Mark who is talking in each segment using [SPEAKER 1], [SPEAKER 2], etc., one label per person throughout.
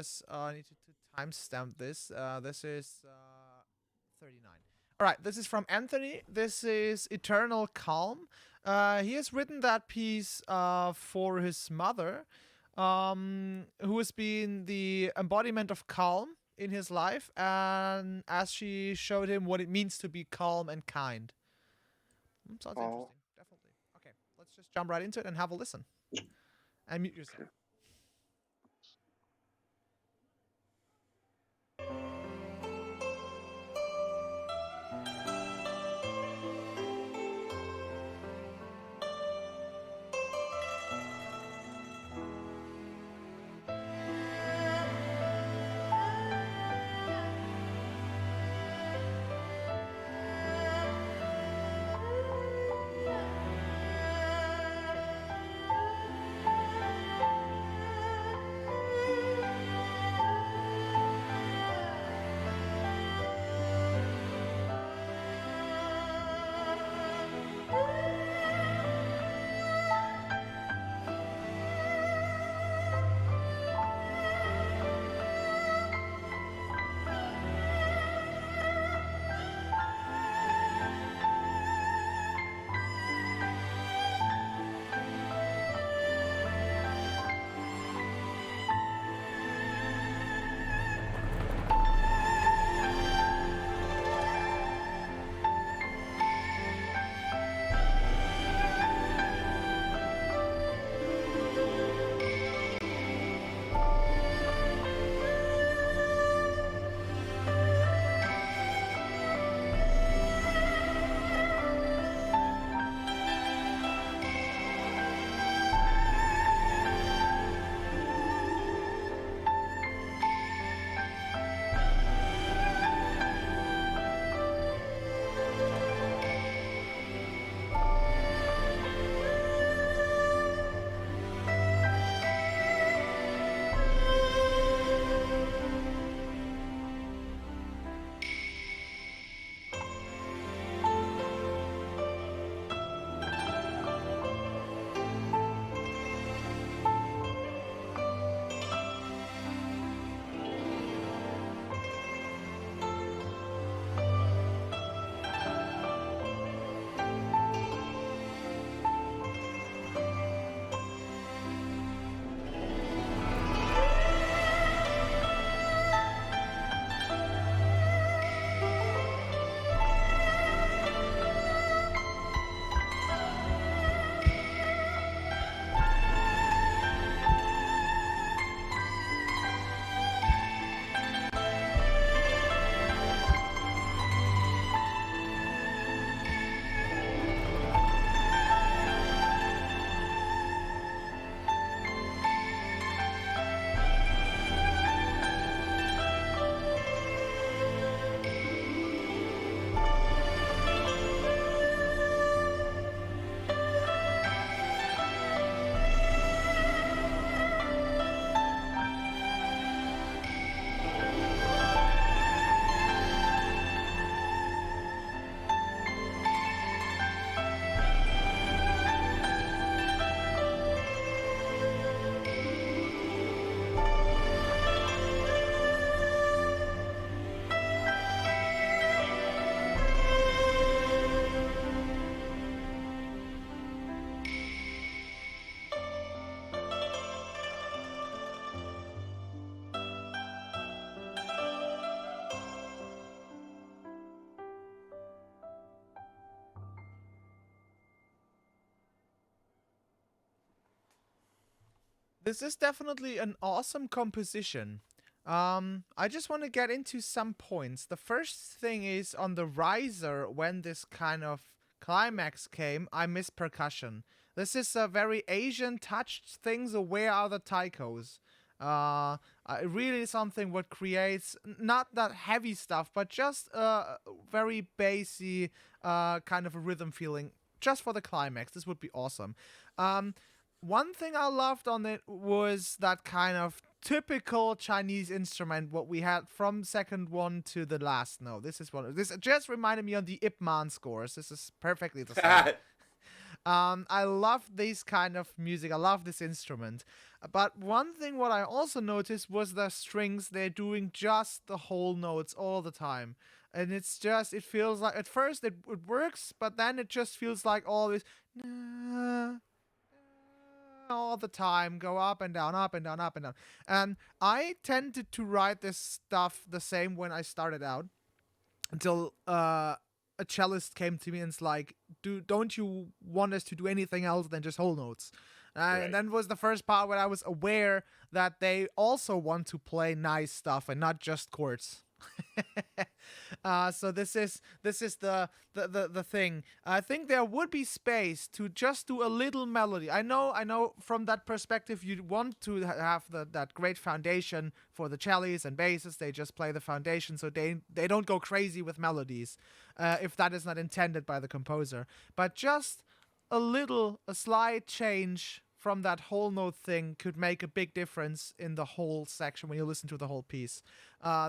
[SPEAKER 1] just need to timestamp this. This is 39. All right, this is from Anthony. This is Eternal Calm. He has written that piece for his mother, who has been the embodiment of calm in his life, and as she showed him what it means to be calm and kind. Sounds
[SPEAKER 2] Oh,
[SPEAKER 1] interesting. Definitely. Okay, let's just jump right into it and have a listen. And mute yourself.
[SPEAKER 2] okay.
[SPEAKER 1] This is definitely an awesome composition. I just want to get into some points. The first thing is on the riser when this kind of climax came, I miss percussion. This is a very Asian touched thing, so where are the taikos? Really something what creates not that heavy stuff, but just very bassy kind of a rhythm feeling just for the climax. This would be awesome. One thing I loved on it was that kind of typical Chinese instrument what we had from second one to the last note. This is one. This just reminded me of the Ip Man scores. This is perfectly the same. I love this kind of music. I love this instrument. But one thing what I also noticed was the strings. They're doing just the whole notes all the time, and it's just it feels like at first it works, but then it just feels like always all the time, go up and down, up and down, up and down. And I tended to write this stuff the same when I started out until a cellist came to me and's like, don't you want us to do anything else than just whole notes? And
[SPEAKER 2] Right.
[SPEAKER 1] then was the first part where I was aware that they also want to play nice stuff and not just chords. So this is the thing. I think there would be space to just do a little melody. I know from that perspective you want to have that great foundation for the cellos and basses. They just play the foundation, so they don't go crazy with melodies, if that is not intended by the composer. But just a slight change from that whole note thing could make a big difference in the whole section when you listen to the whole piece.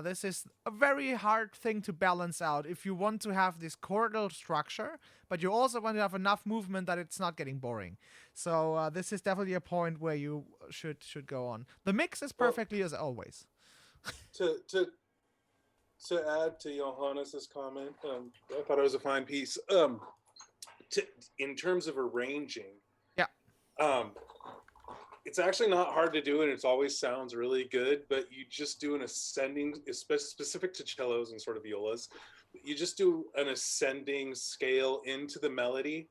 [SPEAKER 1] This is a very hard thing to balance out if you want to have this chordal structure, but you also want to have enough movement that it's not getting boring. So this is definitely a point where you should go on. The mix is
[SPEAKER 2] Well,
[SPEAKER 1] perfectly as always.
[SPEAKER 2] to to to add to Johannes's comment, I thought it was a fine piece. To, in terms of arranging,
[SPEAKER 1] Yeah.
[SPEAKER 2] um, it's actually not hard to do, and it always sounds really good. But you just do an ascending, specific to cellos and sort of violas. You just do an ascending scale into the melody,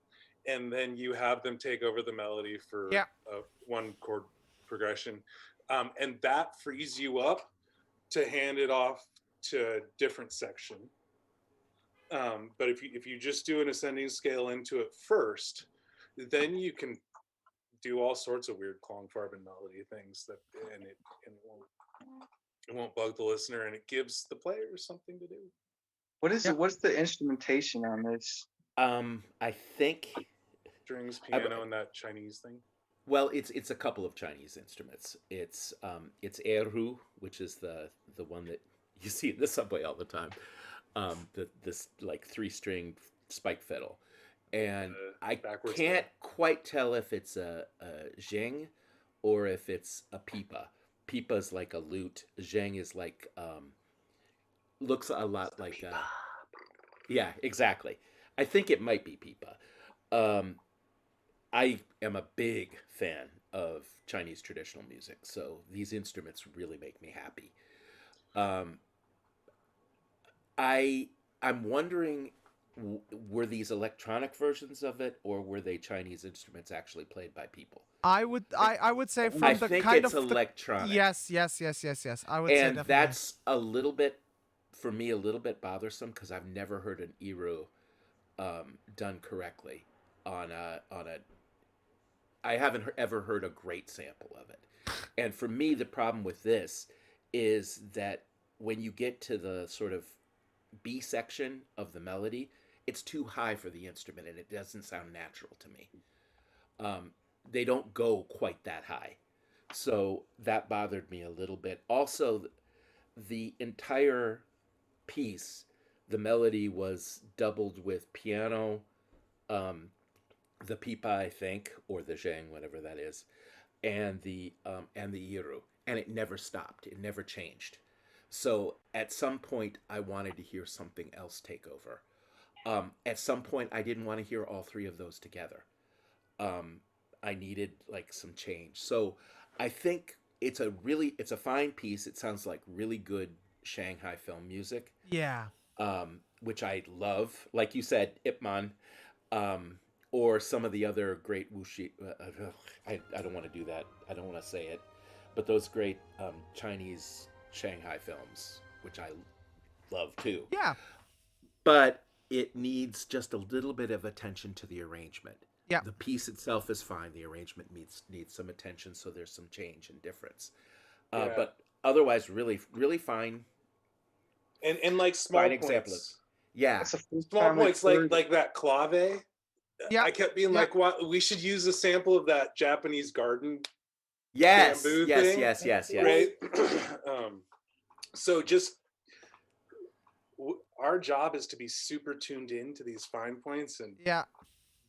[SPEAKER 2] and then you have them take over the melody for
[SPEAKER 1] Yeah.
[SPEAKER 2] one chord progression, and that frees you up to hand it off to a different section. But if you just do an ascending scale into it first, then you can do all sorts of weird klangfarben and melody things that and it won't bug the listener, and it gives the player something to do.
[SPEAKER 1] Yeah.
[SPEAKER 3] What's the instrumentation on this?
[SPEAKER 4] I think
[SPEAKER 2] Strings,
[SPEAKER 4] I,
[SPEAKER 2] piano, and that Chinese thing.
[SPEAKER 4] well, it's a couple of Chinese instruments. It's erhu, which is the one that you see in the subway all the time. This like 3 string spike fiddle, and I
[SPEAKER 2] Backwards
[SPEAKER 4] can't
[SPEAKER 2] pedal.
[SPEAKER 4] quite tell if it's a zheng or if it's a pipa. Pipa's like a lute. Zheng is like looks a lot like yeah, exactly. I think it might be pipa. Um, I am a big fan of Chinese traditional music, so these instruments really make me happy. Um, I I'm wondering, were these electronic versions of it, or were they Chinese instruments actually played by people?
[SPEAKER 1] I would say
[SPEAKER 4] I
[SPEAKER 1] from the
[SPEAKER 4] think
[SPEAKER 1] kind
[SPEAKER 4] it's
[SPEAKER 1] of the
[SPEAKER 4] electronic,
[SPEAKER 1] yes. I would say
[SPEAKER 4] and
[SPEAKER 1] definitely.
[SPEAKER 4] that's a little bit for me a little bit bothersome because I've never heard an erhu done correctly on a I haven't ever heard a great sample of it. And for me, the problem with this is that when you get to the sort of B section of the melody, it's too high for the instrument and it doesn't sound natural to me. Um, they don't go quite that high. So that bothered me a little bit. Also, the entire piece, the melody was doubled with piano, um, the pipa, I think, or the zheng, whatever that is, and the yiru, and it never stopped. It never changed. So at some point, I wanted to hear something else take over. At some point, I didn't want to hear all three of those together. Um, I needed like some change. So I think it's a fine piece. It sounds like really good Shanghai film music,
[SPEAKER 1] Yeah.
[SPEAKER 4] which I love. Like you said, Ip Man, um, or some of the other great wuxi. I don't want to do that. I don't want to say it, but those great Chinese Shanghai films, which I love too.
[SPEAKER 1] Yeah.
[SPEAKER 4] But it needs just a little bit of attention to the arrangement.
[SPEAKER 1] Yeah.
[SPEAKER 4] The piece itself is fine. The arrangement needs some attention, so there's some change and difference.
[SPEAKER 2] Yeah,
[SPEAKER 4] But otherwise, really fine
[SPEAKER 2] and like
[SPEAKER 4] fine example of yeah.
[SPEAKER 3] That's the first
[SPEAKER 2] small
[SPEAKER 3] time we've
[SPEAKER 2] points like
[SPEAKER 3] heard.
[SPEAKER 2] that clave.
[SPEAKER 1] Yeah.
[SPEAKER 2] I kept being
[SPEAKER 1] Yeah.
[SPEAKER 2] like, "What? We should use a sample of that Japanese garden
[SPEAKER 4] Yes,
[SPEAKER 2] bamboo
[SPEAKER 4] yes,
[SPEAKER 2] thing,
[SPEAKER 4] yes, yes, yes.
[SPEAKER 2] right?" um, so just our job is to be super tuned in to these fine points and
[SPEAKER 1] Yeah.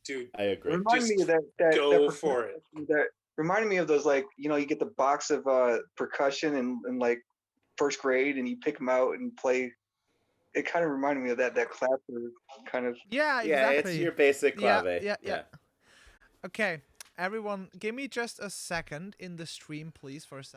[SPEAKER 2] dude,
[SPEAKER 4] I agree.
[SPEAKER 3] Reminded me
[SPEAKER 2] Just
[SPEAKER 3] of that
[SPEAKER 2] go
[SPEAKER 3] that
[SPEAKER 2] for it.
[SPEAKER 3] that reminded me of those, like, you get the box of percussion and like first grade, and you pick them out and play. It kind of reminded me of that clapper kind of.
[SPEAKER 1] Yeah,
[SPEAKER 4] Yeah,
[SPEAKER 1] exactly.
[SPEAKER 4] it's your basic
[SPEAKER 1] Yeah,
[SPEAKER 4] clave.
[SPEAKER 1] yeah. Okay, everyone, give me just a second in the stream, please, for a second.